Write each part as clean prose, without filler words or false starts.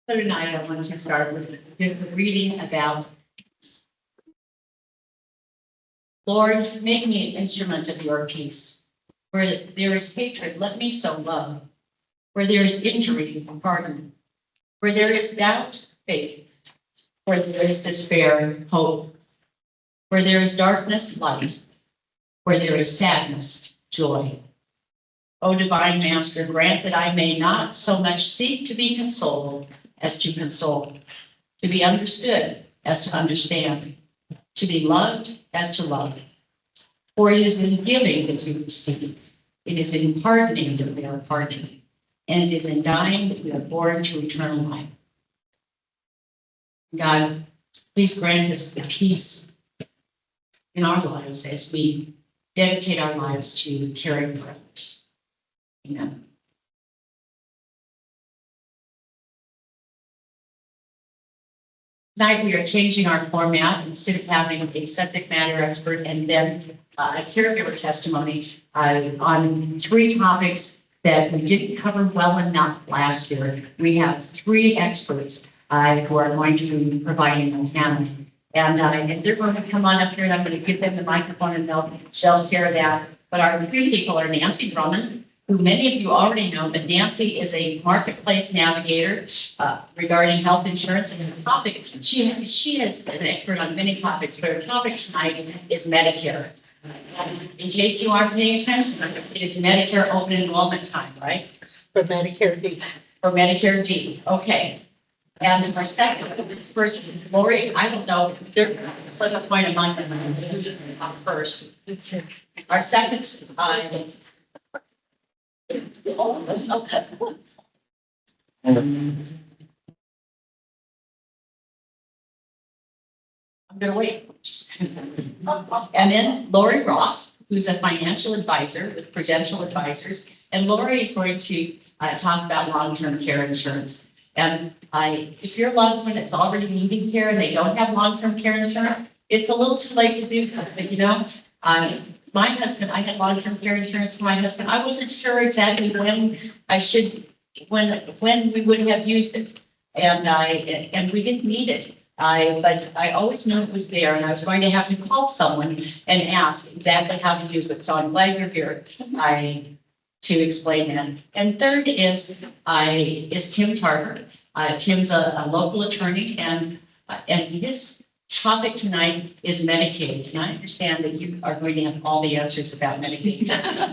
So tonight I want to start with a bit of reading about Lord, make me an instrument of your peace. Where there is hatred, let me sow love. Where there is injury, pardon. Where there is doubt, faith. Where there is despair, hope. Where there is darkness, light. Where there is sadness, joy. O divine Master, grant that I may not so much seek to be consoled as to console, to be understood as to understand, to be loved as to love. For it is in giving that we receive. It is in pardoning that we are pardoned. And it is in dying that we are born to eternal life. God, please grant us the peace in our lives as we dedicate our lives to caring for others. Amen. Tonight, we are changing our format. Instead of having a subject matter expert and then a caregiver testimony on 3 topics that we didn't cover well enough last year, we have 3 experts who are going to be providing a panel. And they're going to come on up here, and I'm going to give them the microphone, and they'll share that. But our 3 people are Nancy Drummond, who many of you already know, but Nancy is a marketplace navigator regarding health insurance. And her topic, she is an expert on many topics, but her topic tonight is Medicare. In case you aren't paying attention, it is Medicare open enrollment time, right? For Medicare D. For Medicare D, okay. And our second person is Lori. I don't know, they're put a point among them, who's first. Our second is I'm going to wait. And then Lori Ross, who's a financial advisor with Prudential Advisors. And Lori is going to talk about long-term care insurance. And if your loved one is already needing care and they don't have long-term care insurance, it's a little too late to do something, you know? My husband, I had long-term care insurance for my husband. I wasn't sure exactly when we would have used it. And we didn't need it. But I always knew it was there, and I was going to have to call someone and ask exactly how to use it. So I'm glad you're here to explain that. And third is Tim Tarver. Tim's a local attorney, and his topic tonight is Medicaid. And I understand that you are going to have all the answers about Medicaid.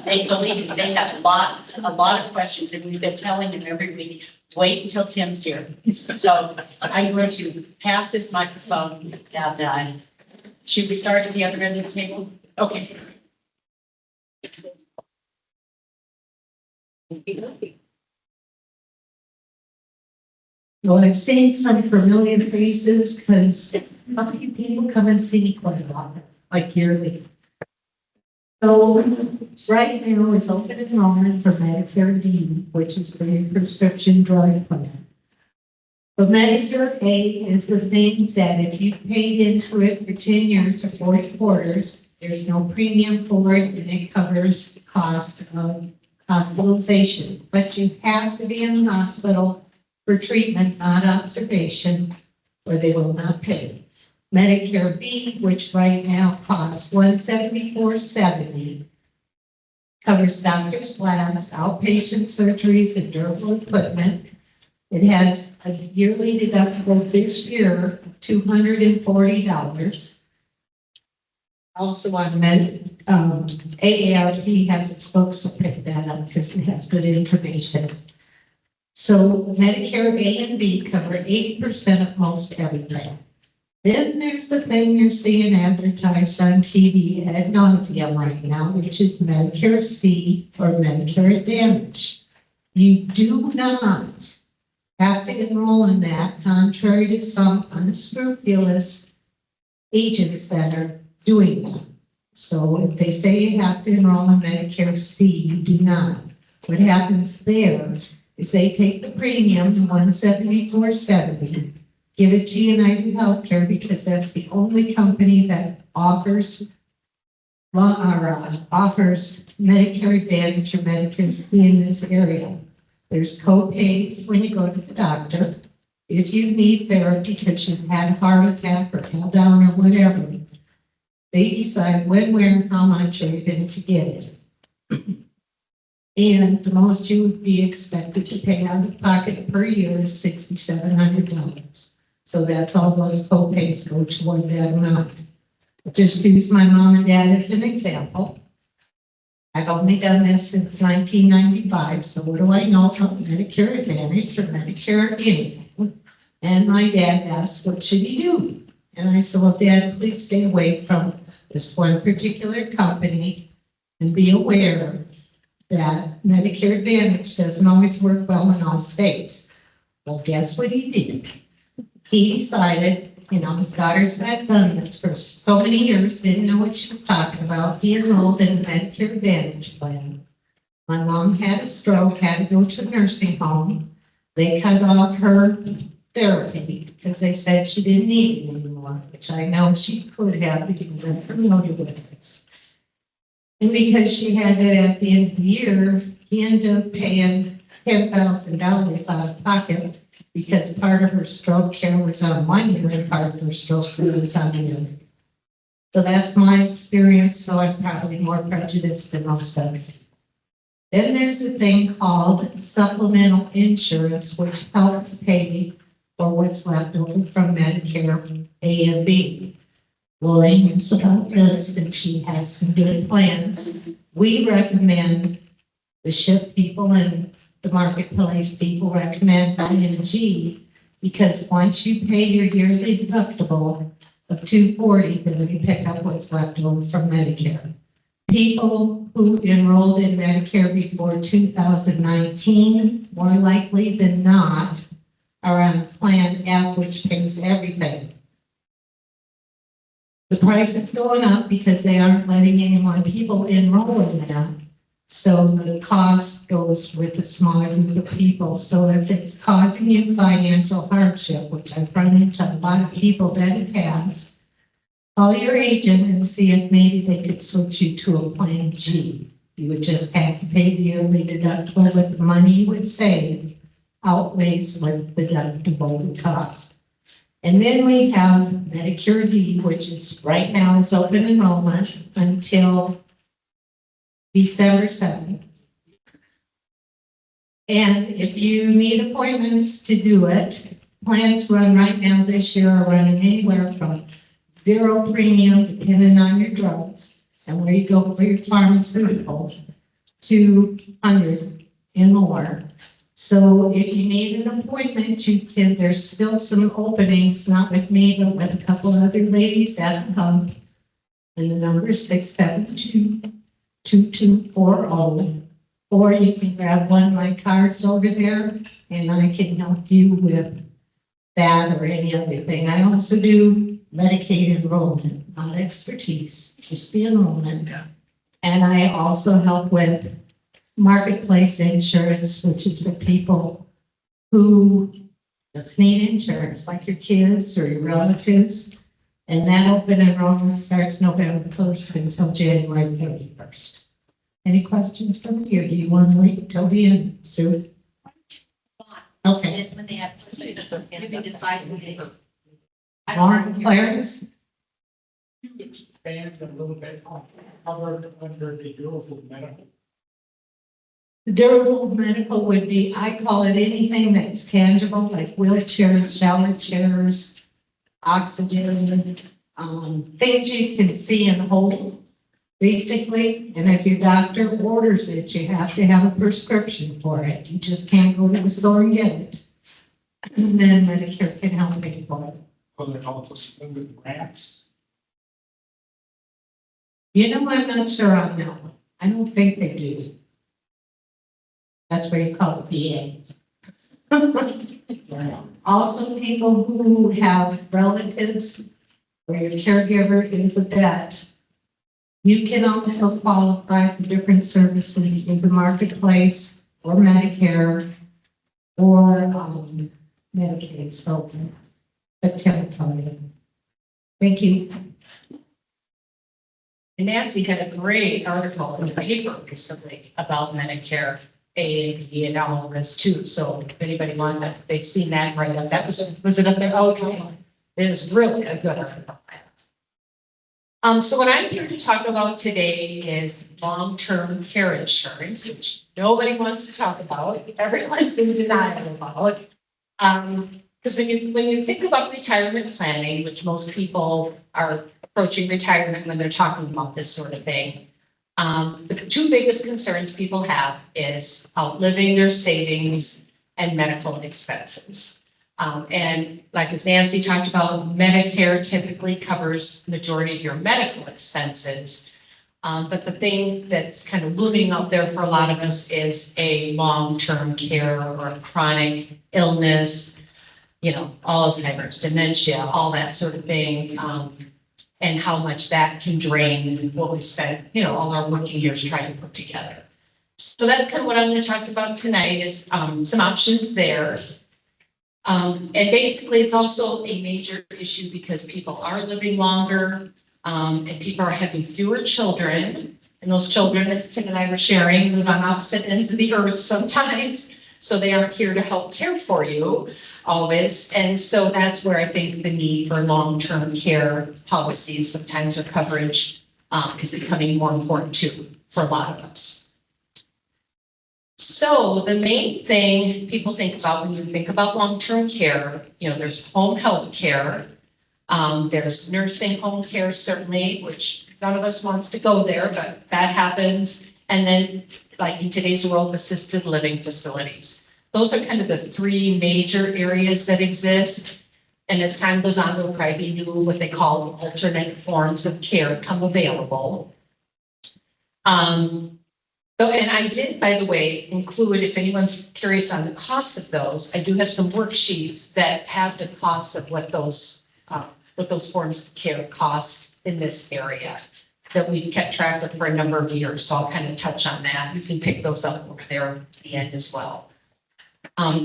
They believe me, they have a lot of questions, and we've been telling them every week, wait until Tim's here. So I'm going to pass this microphone and should we start at the other end of the table? Okay. Well, I've seen some familiar faces because people come and see me quite a lot, like yearly. So right now it's open enrollment for Medicare D, which is the prescription drug plan. But Medicare A is the thing that if you paid into it for 10 years or 40 quarters, there's no premium for it, and it covers the cost of hospitalization. But you have to be in the hospital for treatment, not observation, or they will not pay. Medicare B, which right now costs $174.70, covers doctor's labs, outpatient surgeries, and durable equipment. It has a yearly deductible this year of $240. Also on AARP has its folks to pick that up because it has good information. So Medicare A and B cover 80% of most everything. Then there's the thing you're seeing advertised on TV ad nauseum right now, which is Medicare C or Medicare Advantage. You do not have to enroll in that, contrary to some unscrupulous agents that are doing that. So if they say you have to enroll in Medicare C, you do not. What happens there is they take the premium, $174.70, give it to United Healthcare because that's the only company that offers Medicare Advantage or Medicare C in this area. There's co-pays when you go to the doctor. if you need therapy because you've had a heart attack or fell down or whatever, they decide when, where, and how much are you going to get it. And the most you would be expected to pay out of pocket per year is $6,700. So that's all those co-pays go toward that amount. I'll just use my mom and dad as an example. I've only done this since 1995, so what do I know about Medicare Advantage or Medicare anything? And my dad asked, what should he do? And I said, well, Dad, please stay away from this one particular company and be aware that Medicare Advantage doesn't always work well in all states. Well, guess what he did? He decided, his daughter's had done this for so many years, didn't know what she was talking about. He enrolled in the Medicare Advantage plan. My mom had a stroke, had to go to a nursing home. They cut off her therapy because they said she didn't need it anymore, which I know she could have because I'm familiar with this. And because she had it at the end of the year, he ended up paying $10,000 out of pocket because part of her stroke care was on 1 year and part of her stroke care was on the other. So that's my experience, so I'm probably more prejudiced than most of it. Then there's a thing called supplemental insurance, which helps pay for what's left over from Medicare A and B. Lori knows about this, and she has some good plans. We recommend the SHIP people and the marketplace people recommend ING because once you pay your yearly deductible of $240, then you pick up what's left over from Medicare. People who enrolled in Medicare before 2019, more likely than not, are on Plan F, which pays everything. The price is going up because they aren't letting any more people enroll in that. So the cost goes with a smaller group of people. So if it's causing you financial hardship, which I've run into a lot of people that it has, call your agent and see if maybe they could switch you to a Plan G. You would just have to pay the yearly deductible, but the money you would save outweighs what the deductible would cost. And then we have Medicare D, which is right now it's open enrollment until December 7th. And if you need appointments to do it, plans run right now this year are running anywhere from 0 premium, depending on your drugs and where you go for your pharmaceuticals, to 100 and more. So if you need an appointment, you can, there's still some openings, not with me, but with a couple of other ladies at the hub. And the number is 672-2240. Or you can grab one of my cards over there and I can help you with that or any other thing. I also do Medicaid enrollment, not expertise, just the enrollment. Yeah. And I also help with marketplace insurance, which is for people who just need insurance, like your kids or your relatives. And that open enrollment starts November 1st until January 31st. Any questions from you? Do you want to wait until the end, Sue? Okay. When they have, you can decide who they. Lauren, Clarence? You expand a little bit on covered under the durable medical. The durable medical would be, I call it anything that's tangible, like wheelchairs, shower chairs, oxygen, things you can see and hold, basically. And if your doctor orders it, you have to have a prescription for it. You just can't go to the store and get it. And then Medicare can help pay for it. Will it also include grants? I'm not sure on that one. I don't think they do. That's where you call it VA. Also, people who have relatives or your caregiver is a vet, you can also qualify for different services in the marketplace or Medicare or Medicaid. So, but Tim will tell you. Thank you. Nancy had a great article in the paper recently about Medicare. A and B and all of this too. So if anybody wanted that, they've seen that right up. That was it up there? Oh, okay. It is really a good article. So what I'm here to talk about today is long-term care insurance, which nobody wants to talk about. Everyone's in denial about. Because when you think about retirement planning, which most people are approaching retirement when they're talking about this sort of thing, the two biggest concerns people have is outliving their savings and medical expenses. And like as Nancy talked about, Medicare typically covers the majority of your medical expenses. But the thing that's kind of looming out there for a lot of us is a long-term care or a chronic illness, Alzheimer's, dementia, all that sort of thing. And how much that can drain what we spent, all our working years trying to put together. So that's kind of what I'm going to talk about tonight is some options there. And basically, it's also a major issue because people are living longer and people are having fewer children. And those children, as Tim and I were sharing, live on opposite ends of the earth sometimes. So they aren't here to help care for you always. And so that's where I think the need for long-term care policies sometimes or coverage is becoming more important too for a lot of us. So the main thing people think about when you think about long-term care, there's home health care, there's nursing home care certainly, which none of us wants to go there, but that happens. And then like in today's world, assisted living facilities. Those are kind of the three major areas that exist. And as time goes on, there'll probably be new, what they call alternate forms of care come available. And I did, by the way, include, if anyone's curious on the cost of those, I do have some worksheets that have the costs of what those forms of care cost in this area that we've kept track of for a number of years. So I'll kind of touch on that. You can pick those up over there at the end as well.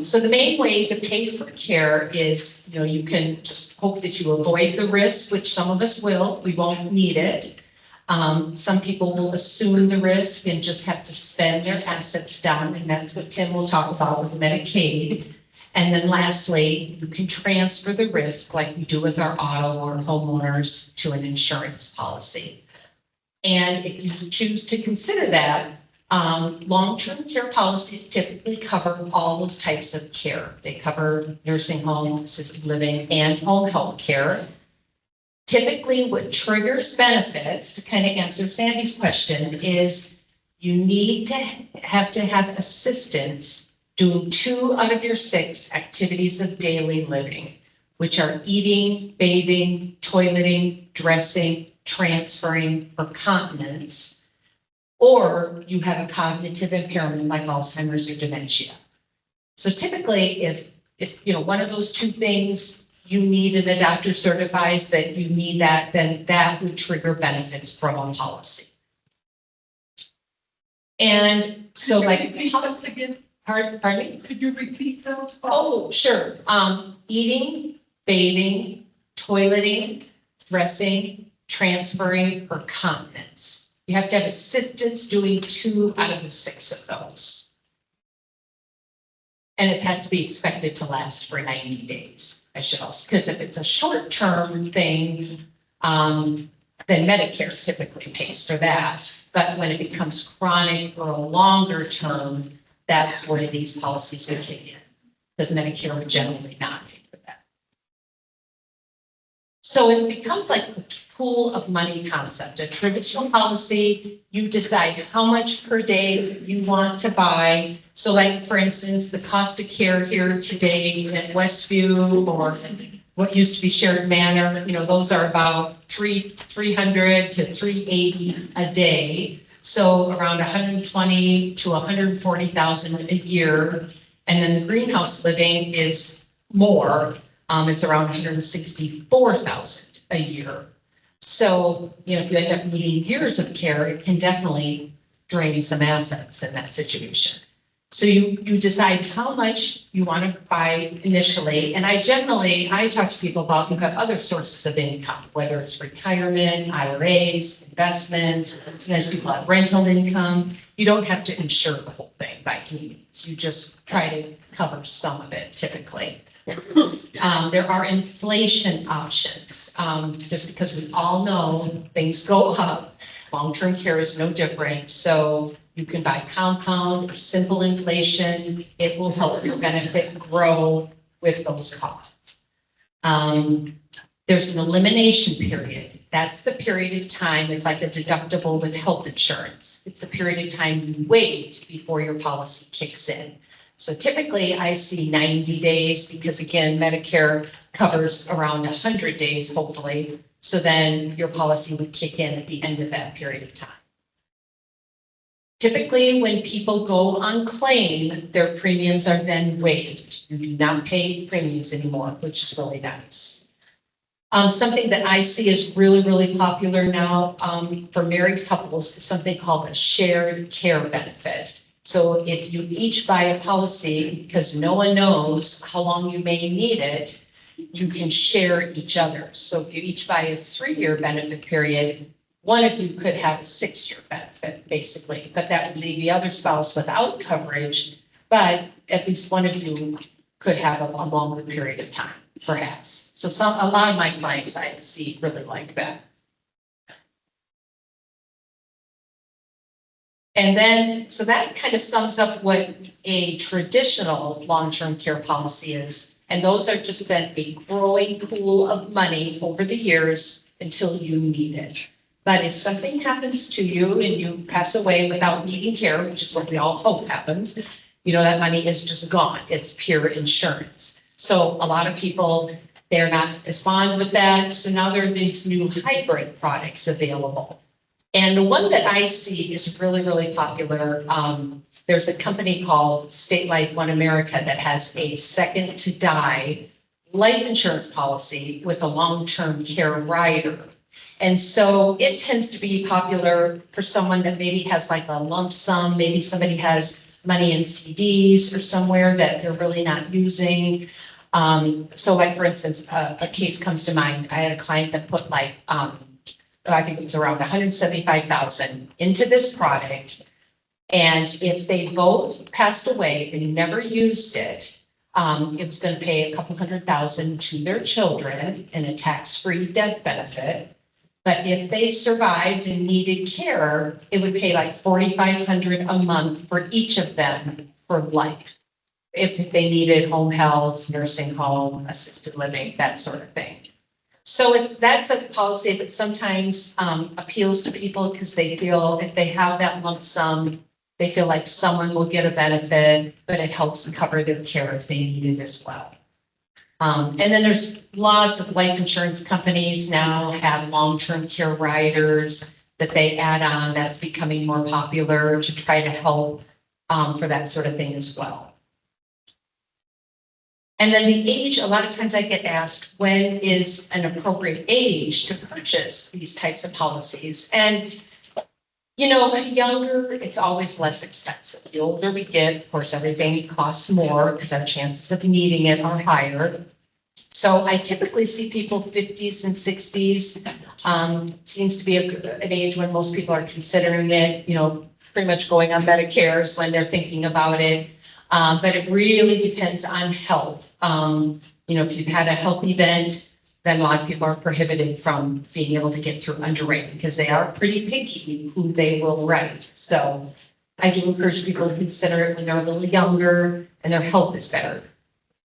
So the main way to pay for care is, you can just hope that you avoid the risk, which some of us will. We won't need it. Some people will assume the risk and just have to spend their assets down, and that's what Tim will talk about with Medicaid. And then lastly, you can transfer the risk like we do with our auto or homeowners to an insurance policy. And if you choose to consider that, long-term care policies typically cover all those types of care. They cover nursing home, assisted living, and home health care. Typically, what triggers benefits, to kind of answer Sandy's question, is you need to have assistance doing 2 out of your 6 activities of daily living, which are eating, bathing, toileting, dressing, transferring, or continence, or you have a cognitive impairment like Alzheimer's or dementia. So typically, if one of those 2 things you need and the doctor certifies that you need that, then that would trigger benefits from a policy. And so pardon me? Could you repeat those? Oh, sure. Eating, bathing, toileting, dressing, transferring, or continence. You have to have assistance doing 2 out of the 6 of those. And it has to be expected to last for 90 days, I should also, because if it's a short-term thing, then Medicare typically pays for that. But when it becomes chronic or a longer term, that's where these policies would kick in, because Medicare would generally not pay for that. So it becomes like a pool of money concept. A traditional policy, you decide how much per day you want to buy. So like, for instance, the cost of care here today at Westview or what used to be Shared Manor, those are about $300 to $380 a day. So around $120,000 to $140,000 a year. And then the greenhouse living is more. It's around $164,000 a year. So, if you end up needing years of care, it can definitely drain some assets in that situation. So you decide how much you want to buy initially. And I talk to people about you have other sources of income, whether it's retirement, IRAs, investments, sometimes people have rental income. You don't have to insure the whole thing by any means. You just try to cover some of it typically. There are inflation options, just because we all know things go up. Long-term care is no different. So you can buy compound or simple inflation. It will help your benefit grow with those costs. There's an elimination period. That's the period of time. It's like a deductible with health insurance. It's the period of time you wait before your policy kicks in. So typically I see 90 days because again, Medicare covers around 100 days, hopefully. So then your policy would kick in at the end of that period of time. Typically, when people go on claim, their premiums are then waived. You do not pay premiums anymore, which is really nice. Something that I see is really, really popular now for married couples is something called a shared care benefit. So if you each buy a policy, because no one knows how long you may need it, you can share each other. So if you each buy a 3-year benefit period, one of you could have a 6-year benefit, basically, but that would leave the other spouse without coverage, but at least one of you could have a longer period of time, perhaps. So a lot of my clients I see really like that. And then, so that kind of sums up what a traditional long-term care policy is. And those are just then a growing pool of money over the years until you need it. But if something happens to you and you pass away without needing care, which is what we all hope happens, you know, that money is just gone. It's pure insurance. So a lot of people, they're not as fond with that. So now there are these new hybrid products available. And the one that I see is really, really popular. There's a company called State Life One America that has a second to die life insurance policy with a long-term care rider. And so it tends to be popular for someone that maybe has like a lump sum, maybe somebody has money in CDs or somewhere that they're really not using. So like, for instance, a case comes to mind. I had a client that put like, I think it was around 175,000 into this product. And if they both passed away and never used it, it was going to pay a couple $100,000 to their children in a tax-free death benefit. But if they survived and needed care, it would pay like $4,500 a month for each of them for life. If they needed home health, nursing home, assisted living, that sort of thing. So that's a policy that sometimes appeals to people because they feel if they have that lump sum, they feel like someone will get a benefit, but it helps cover their care if they need it as well. And then there's lots of life insurance companies now have long-term care riders that they add on. That's becoming more popular to try to help for that sort of thing as well. And then the age, a lot of times I get asked, when is an appropriate age to purchase these types of policies? And, you know, younger, it's always less expensive. The older we get, of course, everything costs more because our chances of needing it are higher. So I typically see people 50s and 60s. Seems to be an age when most people are considering it, you know, pretty much going on Medicare is when they're thinking about it. But it really depends on health. You know, if you've had a health event, then a lot of people are prohibited from being able to get through underwriting because they are pretty picky who they will write. So I do encourage people to consider it when they're a little younger and their health is better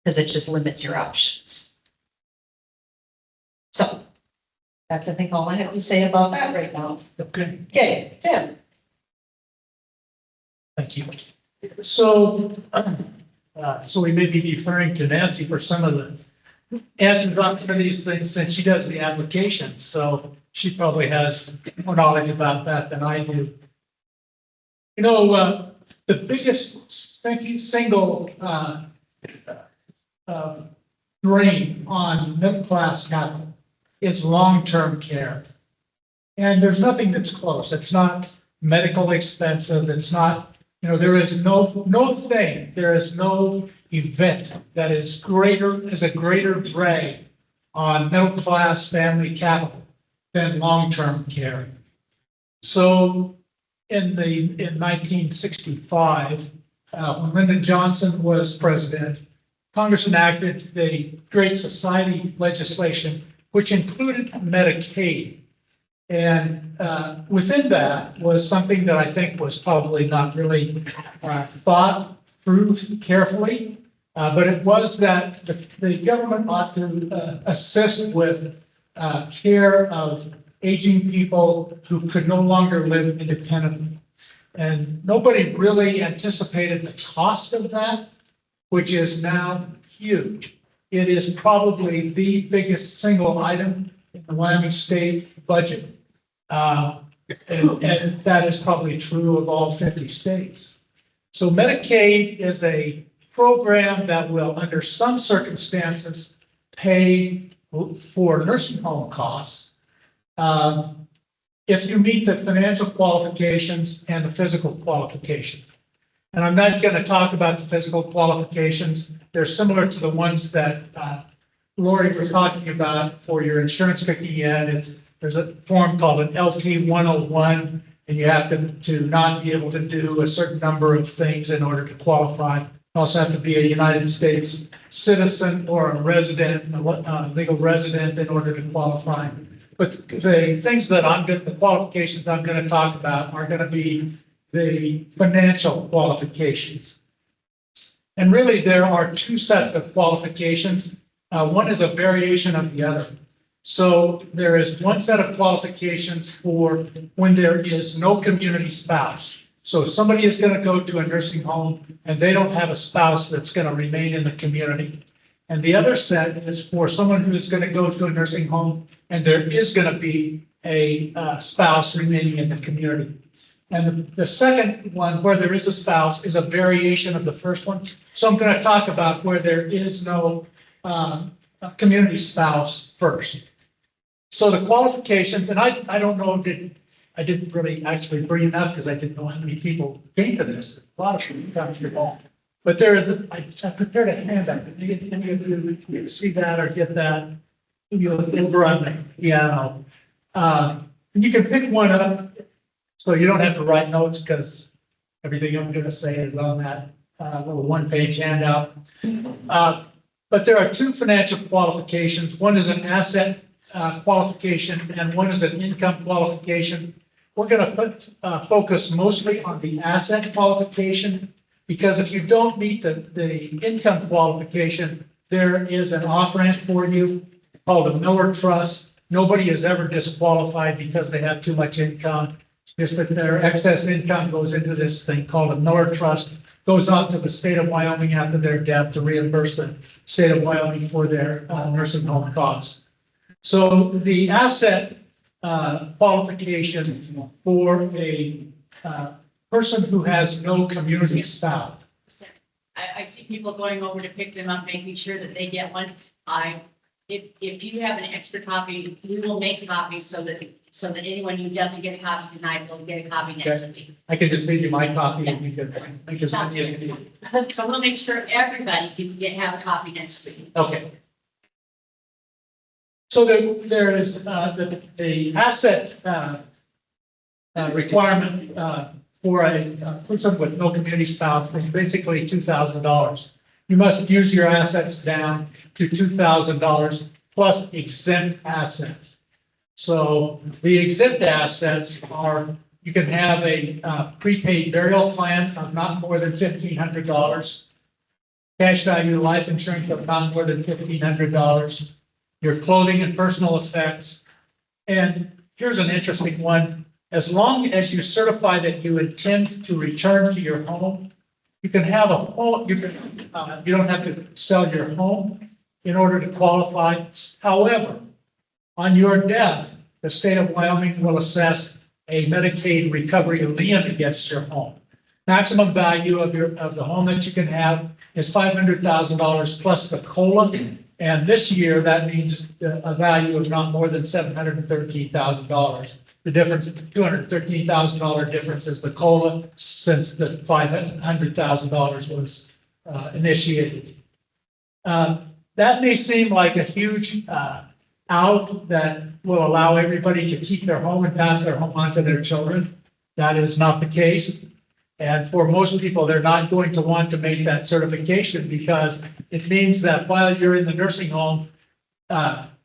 because it just limits your options. So that's, I think, all I have to say about that right now. Okay, Okay, Tim. thank you. So, so we may be deferring to Nancy for some of the answers on some of these things since she does the application. So she probably has more knowledge about that than I do. You know, the biggest single drain on middle class capital is long-term care. And there's nothing that's close. It's not medical expensive. It's not You know, there is there is no event that is a greater drag on middle class family capital than long-term care. So in 1965, when Lyndon Johnson was president, Congress enacted the Great Society legislation, which included Medicaid. And within that was something that I think was probably not really thought through carefully, but it was that the government ought to assist with care of aging people who could no longer live independently. And nobody really anticipated the cost of that, which is now huge. It is probably the biggest single item in the Wyoming state budget. And that is probably true of all 50 states. So Medicaid is a program that will, under some circumstances, pay for nursing home costs if you meet the financial qualifications and the physical qualifications. And I'm not going to talk about the physical qualifications. They're similar to the ones that Lori was talking about for your insurance kicking in. There's a form called an LT 101, and you have to not be able to do a certain number of things in order to qualify. You also have to be a United States citizen or a resident, a legal resident in order to qualify. But the things that the qualifications I'm going to talk about are going to be the financial qualifications. And really, there are two sets of qualifications. One is a variation of the other. So there is one set of qualifications for when there is no community spouse. So if somebody is going to go to a nursing home and they don't have a spouse that's going to remain in the community. And the other set is for someone who is going to go to a nursing home and there is going to be a spouse remaining in the community. And the second one, where there is a spouse, is a variation of the first one. So I'm going to talk about where there is no community spouse first. So the qualifications, and I don't know, I didn't really actually bring enough because I didn't know how many people came to this. A lot of people come to your. But there is, I prepared a handout. Did any of you see that or get that? You'll over on the piano. And you can pick one up, so you don't have to write notes because everything I'm going to say is on that little one-page handout. But there are two financial qualifications. One is an asset qualification and one is an income qualification. We're going to focus mostly on the asset qualification because if you don't meet the income qualification, there is an off-ramp for you called a Miller Trust. Nobody is ever disqualified because they have too much income. It's just that their excess income goes into this thing called a Miller Trust, goes off to the state of Wyoming after their death to reimburse the state of Wyoming for their nursing home costs. So the asset qualification for a person who has no community spouse. I see people going over to pick them up, making sure that they get one. If you have an extra copy, we will make copies so that anyone who doesn't get a copy tonight will get a copy next week. I can just leave you my copy and you can make as many as you need. So we'll make sure everybody can have a copy next week. Okay. So there is the asset requirement for a person with no community spouse is basically $2,000. You must use your assets down to $2,000 plus exempt assets. So the exempt assets are, you can have a prepaid burial plan of not more than $1,500, cash value life insurance of not more than $1,500, your clothing and personal effects. And here's an interesting one. As long as you certify that you intend to return to your home, you can have a home, you don't have to sell your home in order to qualify. However, on your death, the state of Wyoming will assess a Medicaid recovery lien against your home. Maximum value of the home that you can have is $500,000 plus the COLA. And this year, that means a value of not more than $713,000. The difference, $213,000 difference is the COLA since the $500,000 was initiated. That may seem like a huge out that will allow everybody to keep their home and pass their home on to their children. That is not the case. And for most people, they're not going to want to make that certification because it means that while you're in the nursing home,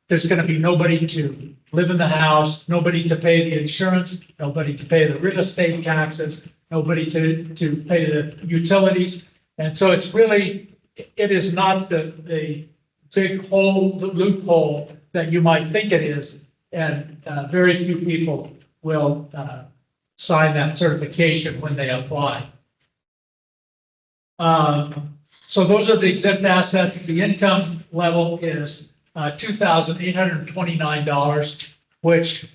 there's going to be nobody to live in the house, nobody to pay the insurance, nobody to pay the real estate taxes, nobody to pay the utilities. And so it's really, it is not the big hole, the loophole that you might think it is. And very few people will sign that certification when they apply. So those are the exempt assets. The income level is $2,829, which,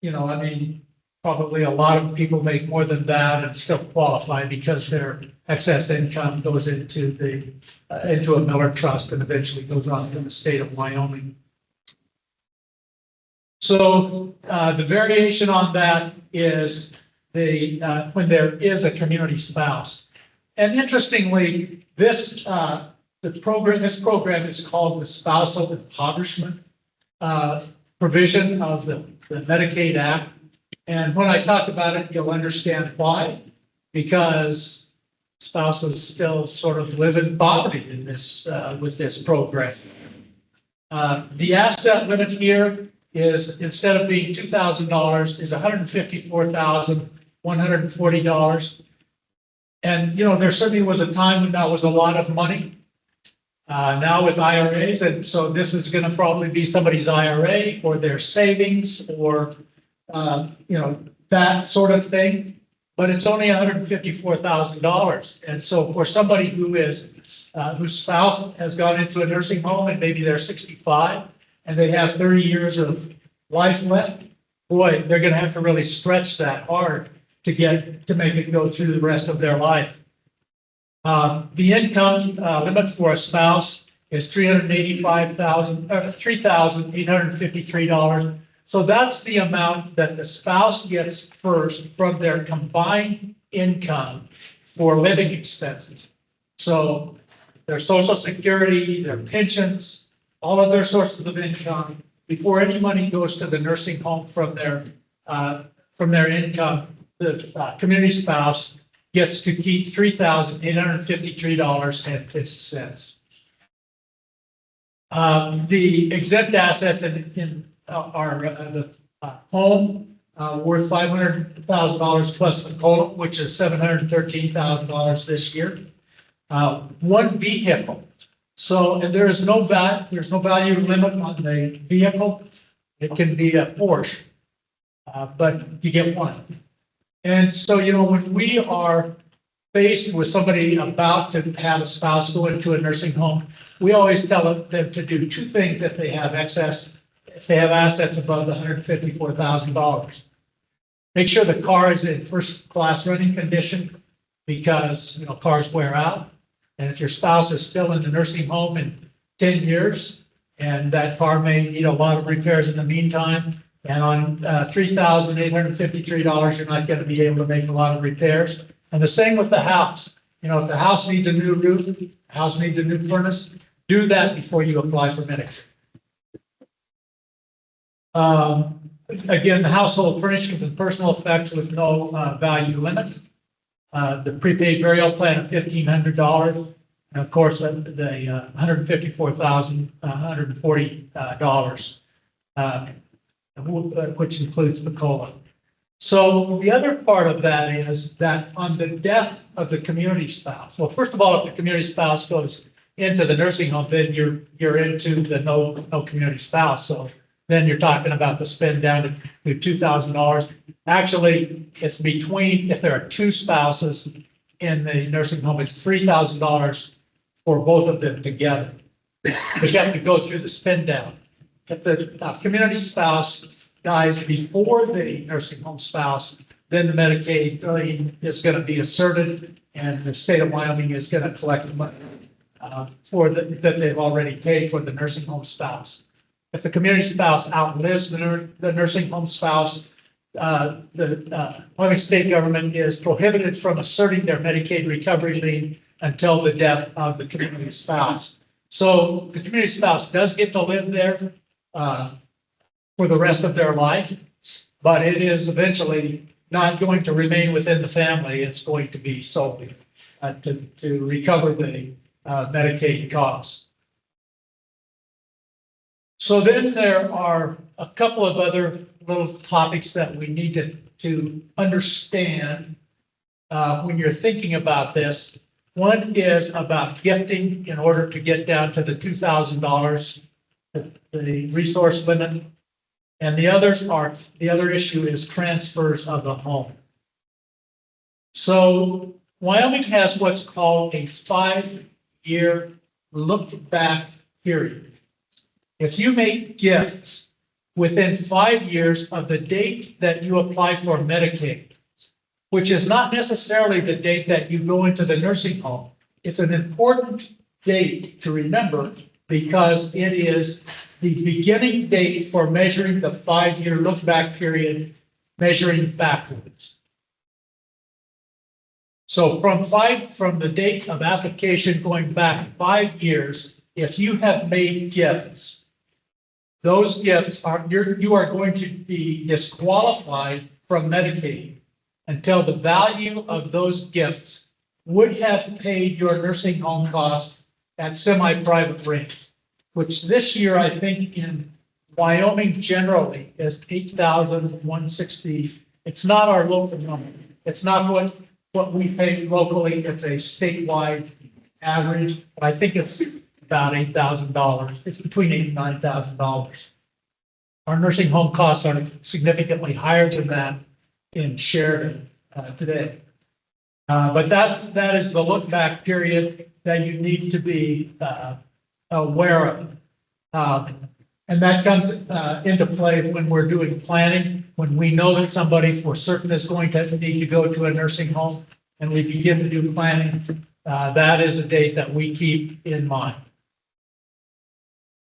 you know, I mean, probably a lot of people make more than that and still qualify because their excess income goes into the into a Miller Trust and eventually goes on to the state of Wyoming. So the variation on that is the when there is a community spouse. And interestingly, this program is called the Spousal Impoverishment provision of the Medicaid Act. And when I talk about it, you'll understand why. Because spouses still sort of live in poverty in this with this program. The asset limit here is, instead of being $2,000, is $154,140. And, you know, there certainly was a time when that was a lot of money. Now with IRAs, and so this is going to probably be somebody's IRA or their savings or, you know, that sort of thing. But it's only $154,000. And so for somebody who is, whose spouse has gone into a nursing home and maybe they're 65 and they have 30 years of life left, boy, they're going to have to really stretch that hard to make it go through the rest of their life. The income limit for a spouse is $3,853. So that's the amount that the spouse gets first from their combined income for living expenses. So their Social Security, their pensions, all of their sources of income, before any money goes to the nursing home from their income, the community spouse gets to keep $3,853.50. The exempt assets are the home worth $500,000 plus the COLA, which is $713,000 this year. One vehicle. So, and there's no value limit on the vehicle. It can be a Porsche, but you get one. And so, you know, when we are faced with somebody about to have a spouse go into a nursing home, we always tell them to do two things if they have assets above the $154,000. Make sure the car is in first class running condition because, you know, cars wear out. And if your spouse is still in the nursing home in 10 years and that car may need a lot of repairs in the meantime, and on $3,853, you're not going to be able to make a lot of repairs. And the same with the house. You know, if the house needs a new roof, the house needs a new furnace, do that before you apply for Medicare. Again, the household furnishings and personal effects with no value limit. The prepaid burial plan of $1,500. And of course, the $154,140, which includes the COLA. So the other part of that is that on the death of the community spouse, well, first of all, if the community spouse goes into the nursing home, then you're into the no community spouse. So then you're talking about the spend down to $2,000. Actually, it's between, if there are two spouses in the nursing home, it's $3,000 for both of them together. But you have to go through the spend down. If the community spouse dies before the nursing home spouse, then the Medicaid is going to be asserted and the state of Wyoming is going to collect the money that they've already paid for the nursing home spouse. If the community spouse outlives the nursing home spouse, the Wyoming state government is prohibited from asserting their Medicaid recovery lien until the death of the community spouse. So the community spouse does get to live there for the rest of their life, but it is eventually not going to remain within the family. It's going to be sold to recover the Medicaid costs. So then there are a couple of other little topics that we need to understand when you're thinking about this. One is about gifting in order to get down to the $2,000, the resource limit. And the other issue is transfers of the home. So Wyoming has what's called a 5-year look back period. If you make gifts within 5 years of the date that you apply for Medicaid, which is not necessarily the date that you go into the nursing home, it's an important date to remember because it is the beginning date for measuring the 5-year look back period, measuring backwards. So from the date of application going back 5 years, if you have made gifts, those gifts you are going to be disqualified from Medicaid until the value of those gifts would have paid your nursing home cost at semi-private rates, which this year I think in Wyoming generally is $8,160. It's not our local number. It's not what we pay locally. It's a statewide average, but I think it's about $8,000. It's between $8,000 and $9,000. Our nursing home costs are significantly higher than that in Sheridan today. But that is the look back period that you need to be aware of. And that comes into play when we're doing planning, when we know that somebody for certain is going to need to go to a nursing home and we begin to do planning. That is a date that we keep in mind.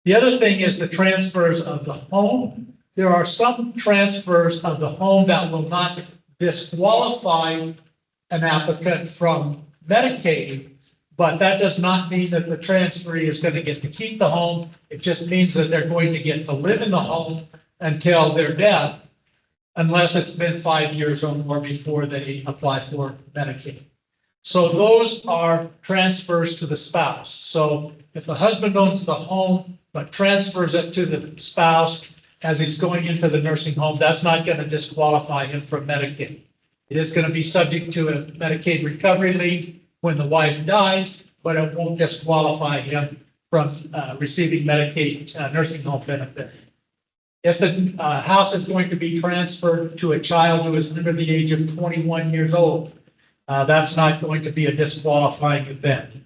The other thing is the transfers of the home. There are some transfers of the home that will not disqualify an applicant from Medicaid, but that does not mean that the transferee is going to get to keep the home. It just means that they're going to get to live in the home until their death, unless it's been 5 years or more before they apply for Medicaid. So those are transfers to the spouse. So if the husband owns the home, but transfers it to the spouse as he's going into the nursing home, that's not going to disqualify him from Medicaid. It is going to be subject to a Medicaid recovery lien when the wife dies, but it won't disqualify him from receiving Medicaid nursing home benefit. If the house is going to be transferred to a child who is under the age of 21 years old, that's not going to be a disqualifying event.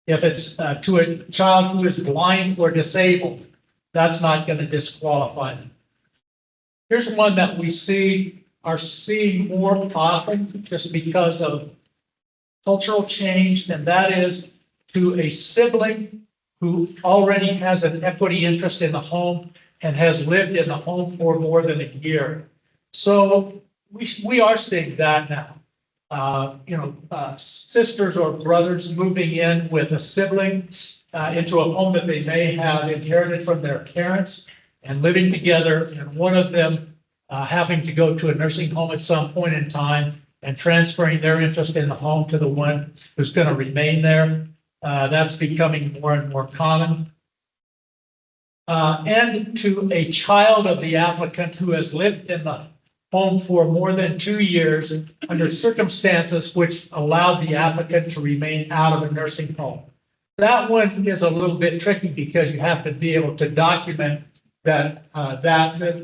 If it's to a child who is blind or disabled, that's not going to disqualify them. Here's one that we are seeing more often just because of cultural change, and that is to a sibling who already has an equity interest in the home and has lived in the home for more than a year. So we are seeing that now. Sisters or brothers moving in with a sibling into a home that they may have inherited from their parents and living together, and one of them having to go to a nursing home at some point in time and transferring their interest in the home to the one who's going to remain there. That's becoming more and more common. And to a child of the applicant who has lived in the home for more than 2 years under circumstances which allow the applicant to remain out of a nursing home. That one is a little bit tricky because you have to be able to document that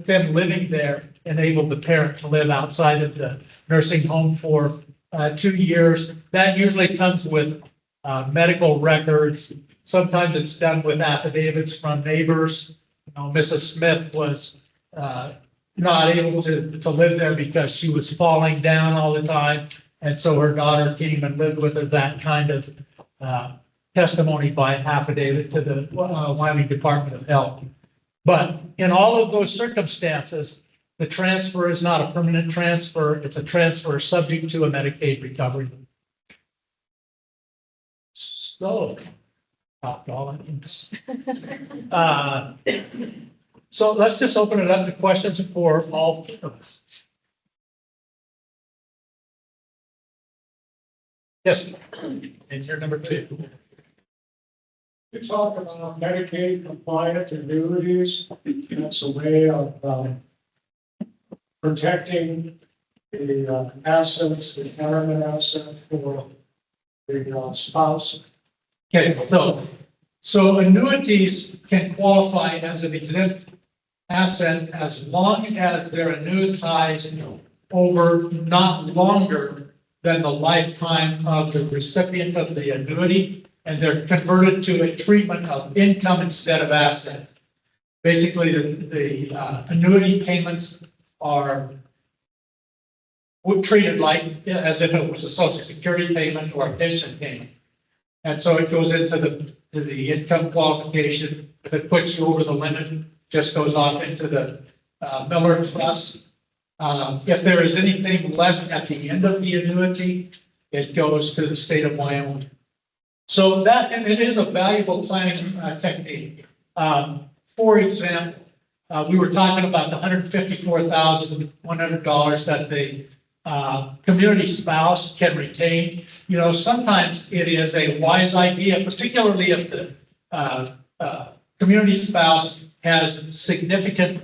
them living there enabled the parent to live outside of the nursing home for 2 years. That usually comes with medical records. Sometimes it's done with affidavits from neighbors. Mrs. Smith was not able to live there because she was falling down all the time. And so her daughter came and lived with her. That kind of testimony by affidavit to the Wyoming Department of Health. But in all of those circumstances, the transfer is not a permanent transfer. It's a transfer subject to a Medicaid recovery. So, talked all I need to say. So let's just open it up to questions for all three of us. Yes, and you're number two. You talk about Medicaid compliant annuities, that's a way of protecting the assets, the retirement assets for the spouse. Okay, so annuities can qualify as an exempt asset as long as they're annuitized over not longer than the lifetime of the recipient of the annuity, and they're converted to a treatment of income instead of asset. Basically, the annuity payments are treated like as if it was a social security payment or a pension payment. And so it goes into the income qualification. If it puts you over the limit, just goes off into the Miller Trust. If there is anything left at the end of the annuity, it goes to the state of Wyoming. So that, and it is a valuable planning technique. For example, we were talking about the $154,100 that the community spouse can retain. You know, sometimes it is a wise idea, particularly if the community spouse has significant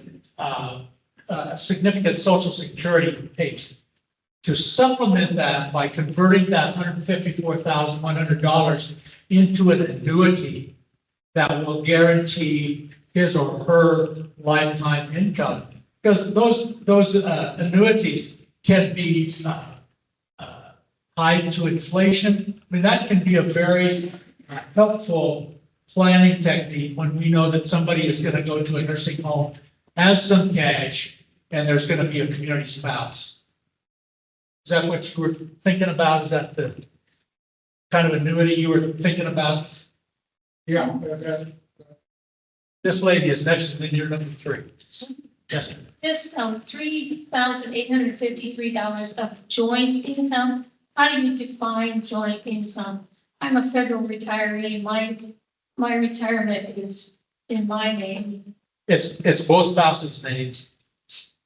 Social Security payments, to supplement that by converting that $154,100 into an annuity that will guarantee his or her lifetime income. Because those annuities can be tied to inflation. I mean, that can be a very helpful planning technique when we know that somebody is going to go to a nursing home, has some cash, and there's going to be a community spouse. Is that what you were thinking about? Is that the kind of annuity you were thinking about? Yeah. This lady is next, and then you're number three. Yes. This $3,853 of joint income, how do you define joint income? I'm a federal retiree. My retirement is in my name. It's both spouses' names.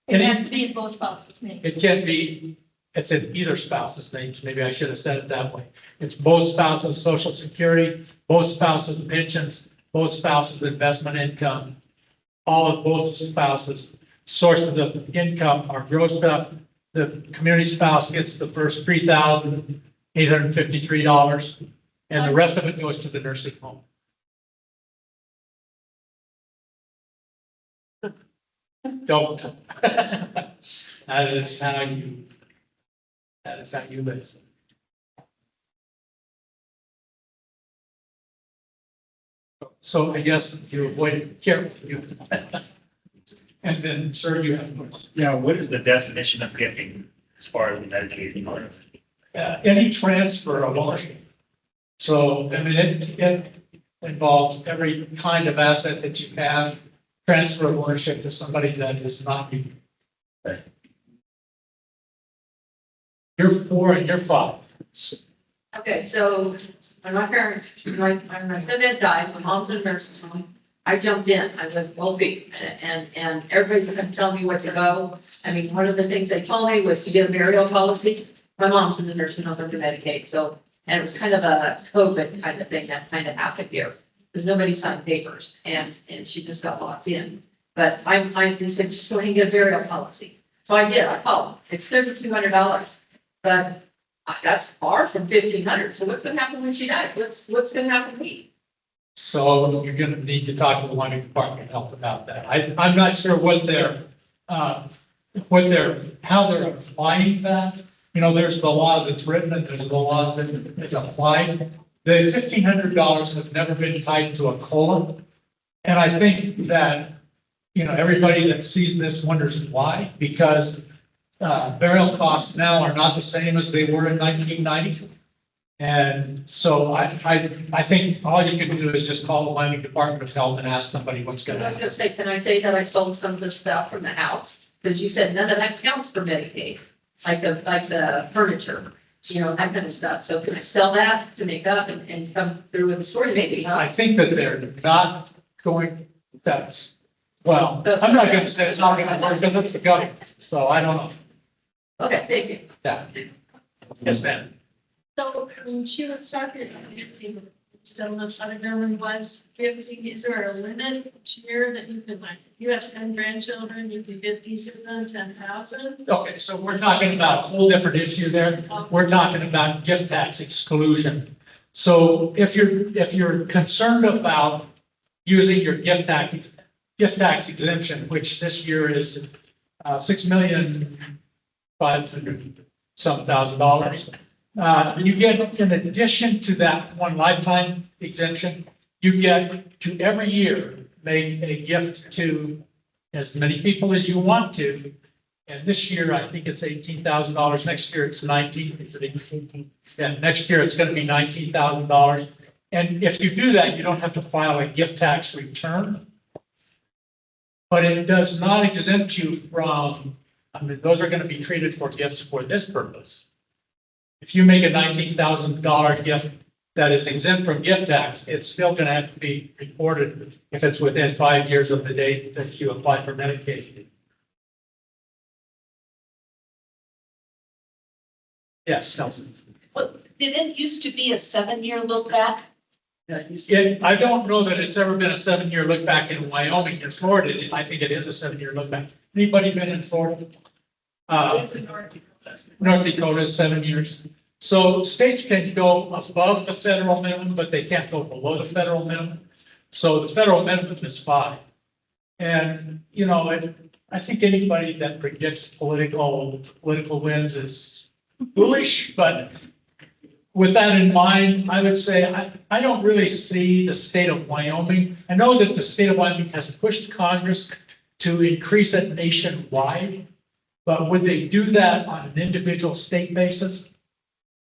It has to be in both spouses' names. It can be, it's in either spouse's names. Maybe I should have said it that way. It's both spouses' Social Security, both spouses' pensions, both spouses' investment income, all of both spouses' sources of income are grossed up. The community spouse gets the first $3,853, and the rest of it goes to the nursing home. Don't. That is how you listen. So I guess you avoid carefully. And then, sir, you have Yeah, what is the definition of gifting as far as the Medicaid part of it? any transfer of ownership. So, I mean, it involves every kind of asset that you have, transfer of ownership to somebody that is not you. Right. You're 4 and you're 5. Okay, so when my parents, when my stepdad died, my mom's in a nursing home. I jumped in, I was wealthy, and everybody's gonna tell me where to go. I mean, one of the things they told me was to get a burial policy. My mom's in the nursing home under Medicaid, so, and it was kind of a COVID kind of thing that kind of happened here. Because nobody signed papers, and she just got locked in. But they said, just go ahead and get a burial policy. So I did, I called, it's $3,200, but that's far from $1,500, so what's gonna happen when she dies? What's gonna happen to me? So you're going to need to talk to the Wyoming Department of Health about that. I'm not sure how they're applying that. You know, there's the law that's written and there's the laws that is applied. The $1,500 has never been tied to a COLA. And I think that, you know, everybody that sees this wonders why, because burial costs now are not the same as they were in 1990. And so I think all you can do is just call the Wyoming Department of Health and ask somebody what's going I to was happen. gonna say, can I say that I sold some of the stuff from the house Because you said none of that counts for Medicaid, like the furniture, you know, that kind of stuff. So can I sell that to make up and come through with a story? Maybe, huh? I think that they're not going, that's, well, I'm not gonna say it's not gonna work because it's the government, so I don't know. Okay, thank you. Yeah. Yes, ma'am. So when she was talking about gifting, still know how the government was gifting, is there a limit each year that you can, like, if you have 10 grandchildren, you can gift each of them 10,000? Okay, so we're talking about a whole different issue there. We're talking about gift tax exclusion. So if you're concerned about using your gift tax exemption, which this year is $6,500,000. You get, in addition to that one lifetime exemption, you get to every year make a gift to as many people as you want to. And this year, I think it's $18,000. Next year, it's 19. Is it 18? Yeah, next year, it's going to be $19,000. And if you do that, you don't have to file a gift tax return. But it does not exempt you from, I mean, those are going to be treated for gifts for this purpose. If you make a $19,000 gift that is exempt from gift tax, it's still going to have to be reported if it's within 5 years of the date that you apply for Medicaid. Yes, Nelson. Did it used to be a 7-year look back? Yeah, I don't know that it's ever been a 7-year look back in Wyoming. In Florida, I think it is a 7-year look back. Anybody been in Florida? North Dakota is 7 years. So states can go above the federal minimum, but they can't go below the federal minimum. So the federal minimum is 5. And, you know, I think anybody that predicts political wins is foolish, but with that in mind, I would say I don't really see the state of Wyoming. I know that the state of Wyoming has pushed Congress to increase it nationwide, but would they do that on an individual state basis?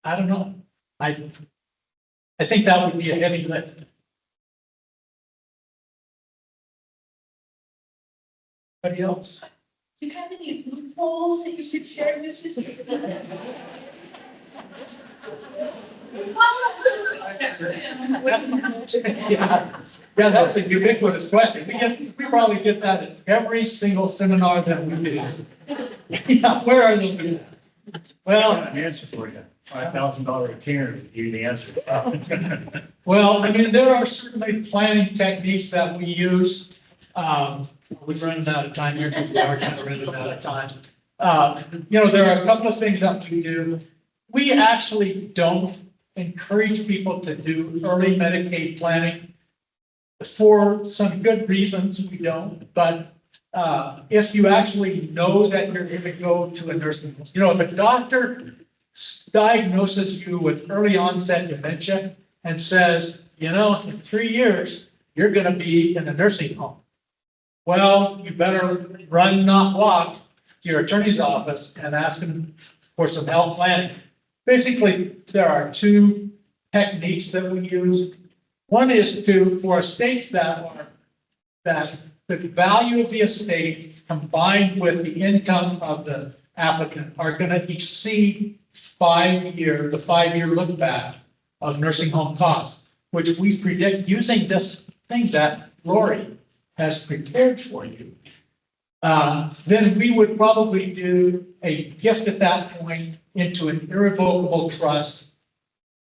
I don't know. I think that would be a heavy lift. Anybody else? Do you have any loopholes that you could share with us? Yeah, that's a ubiquitous question. We probably get that at every single seminar that we do. Yeah, where are they? Well, Well, an answer for you. $5,000 retainer to give you the answer. well, I mean, there are certainly planning techniques that we use. We're running out of time here because we are kind of running out of time. You know, there are a couple of things that we do. We actually don't encourage people to do early Medicaid planning for some good reasons. We don't, but if you actually know that you're going to go to a nursing home, you know, if a doctor diagnoses you with early onset dementia and says, you know, in 3 years, you're going to be in a nursing home. Well, you better run, not walk, to your attorney's office and ask him for some help planning. Basically, there are 2 techniques that we use. One is for estates that the value of the estate combined with the income of the applicant are going to exceed the 5-year look back of nursing home costs, which we predict using this thing that Lori has prepared for you. Then we would probably do a gift at that point into an irrevocable trust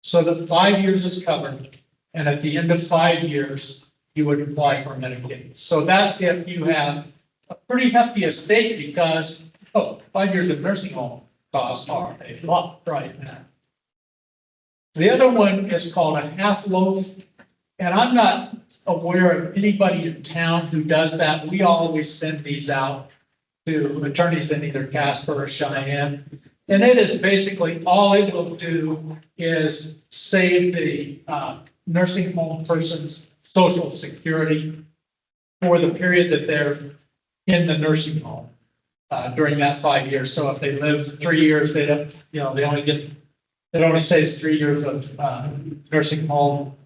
so that 5 years is covered. And at the end of 5 years, you would apply for Medicaid. So that's if you have a pretty hefty estate because, 5 years of nursing home costs are a lot right now. The other one is called a half loaf. And I'm not aware of anybody in town who does that. We always send these out to attorneys in either Casper or Cheyenne. And it is basically, all it will do is save the nursing home person's Social Security for the period that they're in the nursing home during that 5 years. So if they live 3 years, they don't, you know, it only saves 3 years of nursing home.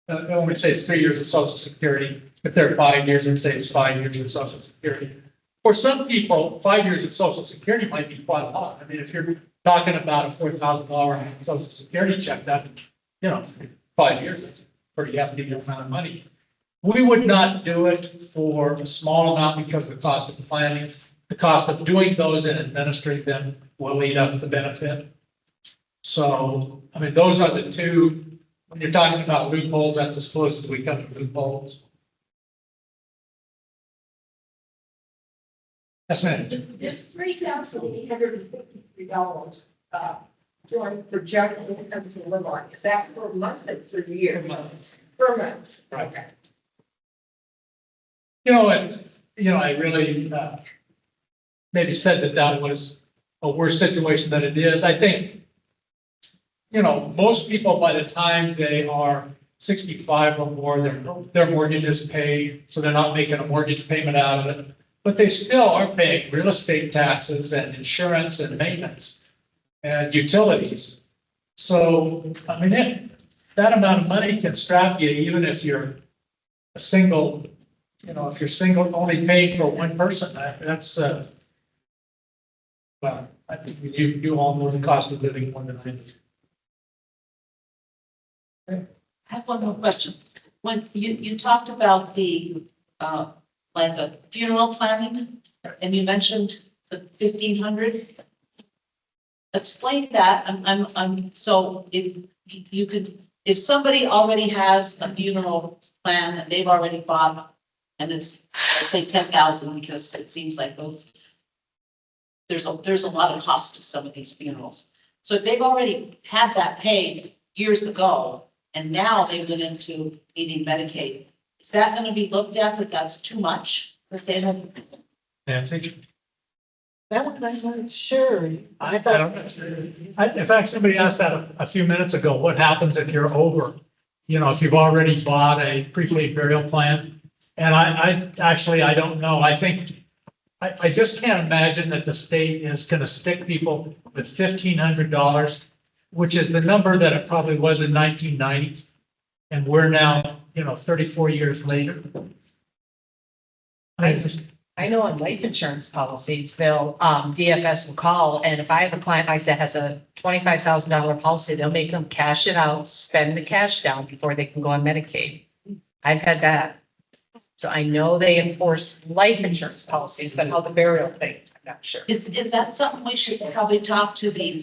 It only saves 3 years of Social Security. If they're 5 years, it saves 5 years of Social Security. For some people, 5 years of social security might be quite a lot. I mean, if you're talking about a $4,000 social security check, that, 5 years, that's a pretty hefty amount of money. We would not do it for a small amount because of the cost of planning. The cost of doing those and administering them will eat up the benefit. So, I mean, those are the two, when you're talking about loopholes, that's as close as we come to loopholes. Yes, ma'am. This $3,853, joint projected income to live on, is that per month or per year? Per month. Right. Okay. I really, maybe said that was a worse situation than it is. I think, most people, by the time they are 65 or more, their mortgage is paid, so they're not making a mortgage payment out of it. But they still are paying real estate taxes and insurance and maintenance and utilities. So, I mean, that amount of money can strap you even if you're a single, if you're single, only paying for one person, that's, well, I think you all know the cost of living more than I do. I have one more question. When you talked about the, like a funeral planning, and you mentioned the 1,500. Explain that. So if you could, if somebody already has a funeral plan and they've already bought, and it's, let's say 10,000, because it seems like there's a lot of cost to some of these funerals. So if they've already had that paid years ago, and now they went into needing Medicaid, is that going to be looked at that that's too much? That they have? Nancy? That one I'm not sure. I thought. In fact, somebody asked that a few minutes ago, what happens if you're over? If you've already bought a prepaid burial plan? And I don't know. I think, I just can't imagine that the state is going to stick people with $1,500, which is the number that it probably was in 1990. And we're now, 34 years later. I know on life insurance policies, they'll, DFS will call, and if I have a client like that has a $25,000 policy, they'll make them cash it out, spend the cash down before they can go on Medicaid. I've had that. So I know they enforce life insurance policies, but how the burial thing, I'm not sure. Is that something we should probably talk to the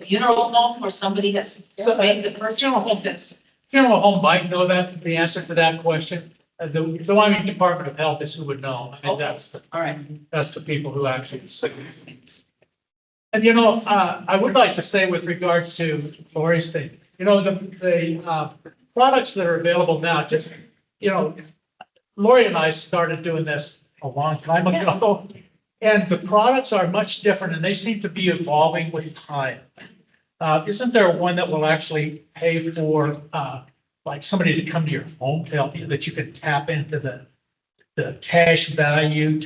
funeral home, or somebody has made the funeral home that's. Funeral home might know that, the answer to that question. The Wyoming Department of Health is who would know. I mean, Okay. all right. That's the people who actually see things. And, I would like to say with regards to Lori's thing, the products that are available now, just, Lori and I started doing this a long time ago. And the products are much different and they seem to be evolving with time. Isn't there one that will actually pay for, like somebody to come to your home to help you, that you can tap into the cash value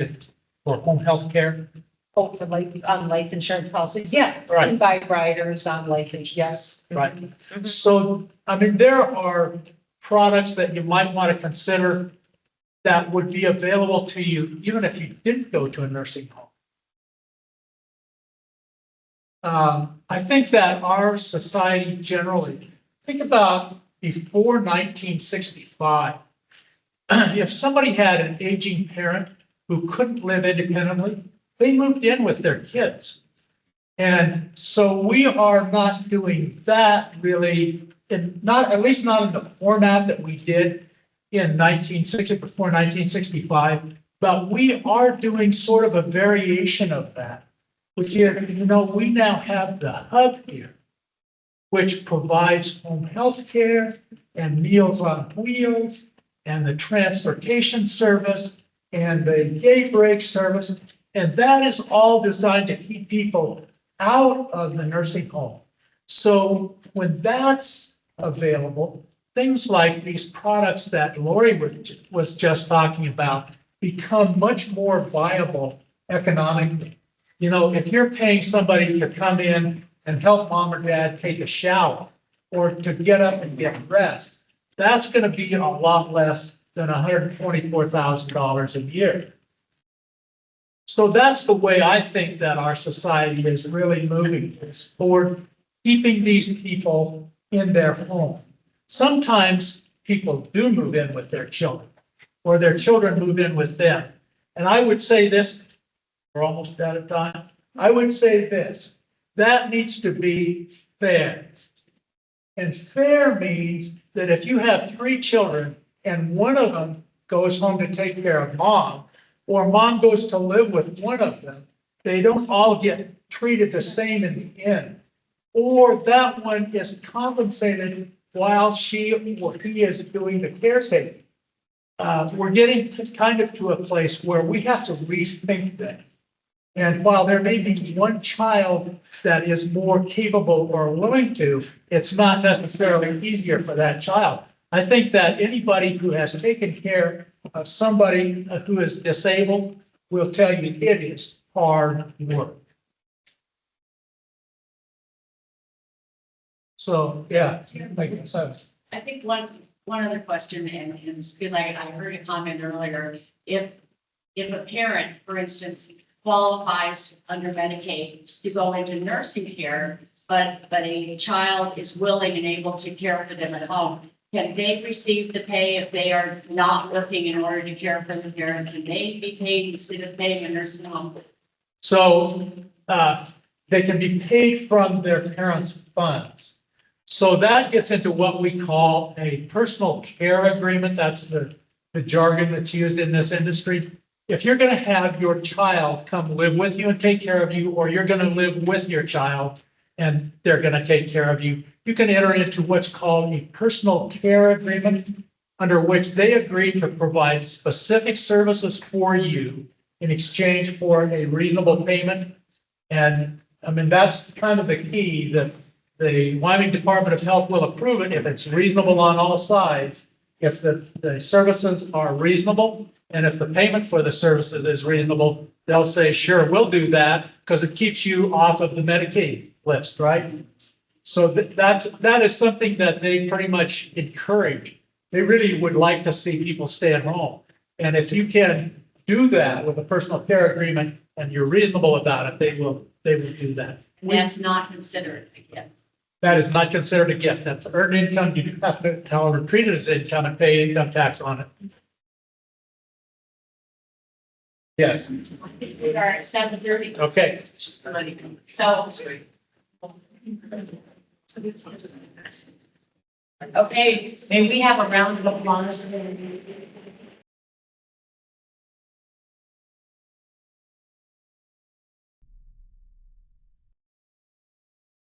for home health care? Oh, for life insurance policies, yeah. Right. You can buy riders on life insurance, yes. Right. Mhm. So, I mean, there are products that you might want to consider that would be available to you, even if you didn't go to a nursing home. I think that our society generally, think about before 1965, if somebody had an aging parent who couldn't live independently, they moved in with their kids. And so we are not doing that really, at least not in the format that we did in 1960, before 1965, but we are doing sort of a variation of that, which is, we now have the hub here, which provides home health care and Meals on Wheels and the transportation service and the day break service. And that is all designed to keep people out of the nursing home. So when that's available, things like these products that Lori was just talking about become much more viable economically. If you're paying somebody to come in and help mom or dad take a shower or to get up and get dressed, that's going to be a lot less than $124,000 a year. So that's the way I think that our society is really moving. It's toward keeping these people in their home. Sometimes people do move in with their children, or their children move in with them. And I would say this, we're almost out of time. I would say this, that needs to be fair. And fair means that if you have 3 children and one of them goes home to take care of mom, or mom goes to live with one of them, they don't all get treated the same in the end. Or that one is compensated while she or he is doing the caretaking. We're getting kind of to a place where we have to rethink that. And while there may be one child that is more capable or willing to, it's not necessarily easier for that child. I think that anybody who has taken care of somebody who is disabled will tell you it is hard work. So, yeah, like, so. I think one other question, and it's because I heard a comment earlier, if a parent, for instance, qualifies under Medicaid to go into nursing care, but a child is willing and able to care for them at home, can they receive the pay if they are not working in order to care for the parent? Can they be paid instead of paying a nursing home? So, they can be paid from their parents' funds. So that gets into what we call a personal care agreement. That's the jargon that's used in this industry. If you're going to have your child come live with you and take care of you, or you're going to live with your child and they're going to take care of you, you can enter into what's called a personal care agreement, under which they agree to provide specific services for you in exchange for a reasonable payment. And I mean, that's kind of the key, that the Wyoming Department of Health will approve it if it's reasonable on all sides, if the services are reasonable, and if the payment for the services is reasonable, they'll say, sure, we'll do that, because it keeps you off of the Medicaid list, right? So that is something that they pretty much encourage. They really would like to see people stay at home. And if you can do that with a personal care agreement and you're reasonable about it, they will do that. And that's not considered again. That is not considered a gift. That's earned income. You have to, however, treat it as income and pay income tax on it. Yes. We are at 7:30. Okay. So. Okay, may we have a round of applause?